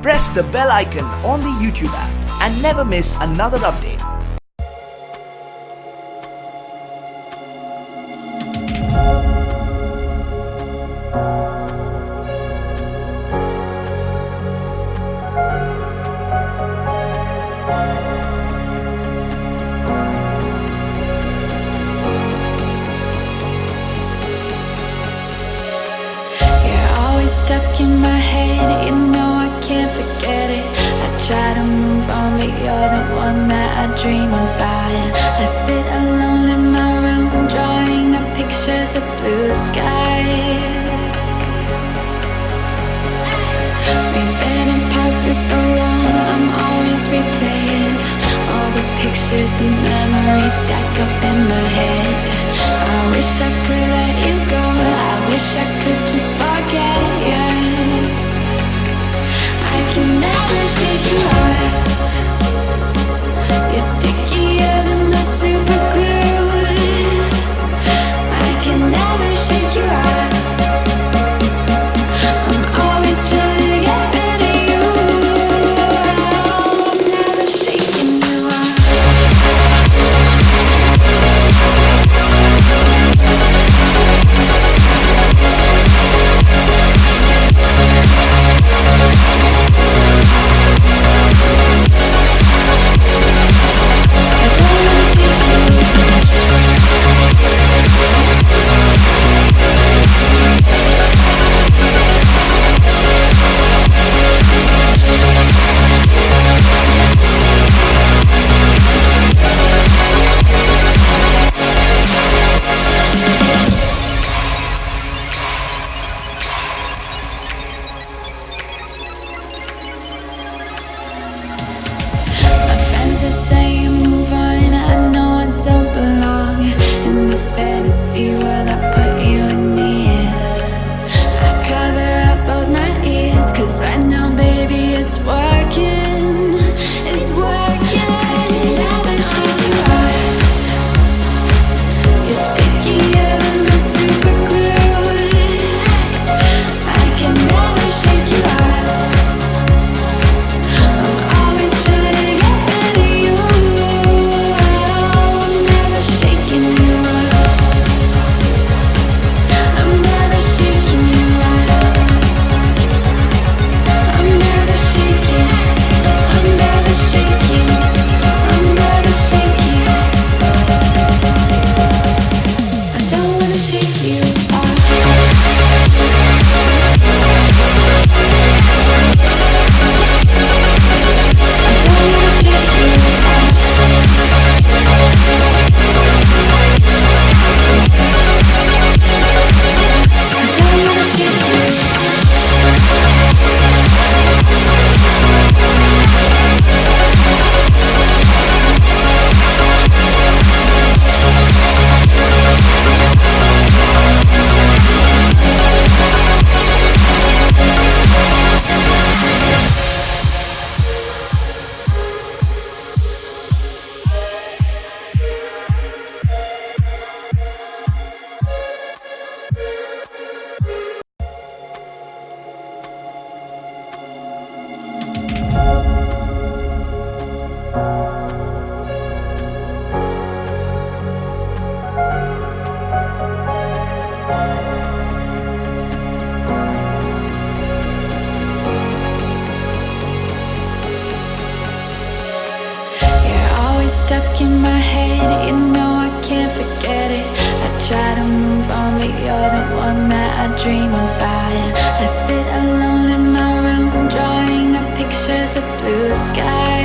Press the bell icon on the YouTube app and never miss another update. Stuck in my head, you know I can't forget it. I try to move on, but you're the one that I dream about. I sit alone in my room, drawing up pictures of blue skies. We've been apart for so long, I'm always replaying all the pictures and memories stacked up in my head. I wish I could let you go, I wish I could just forget you. I can never shake you off. You're stickier than my super glue. I can never shake you off. I'm always trying to get rid of you. I'm never shaking you off. Are saying move on, I know I don't belong in this fantasy world I put you and me in. I cover up both my ears, cause I know baby it's working. It's working. Never shake you off. You're stickier than the super glue. I can never shake you off. I'm always trying to get stuck in my head, you know I can't forget it. I try to move on, but you're the one that I dream about. I sit alone in my room, drawing up pictures of blue skies.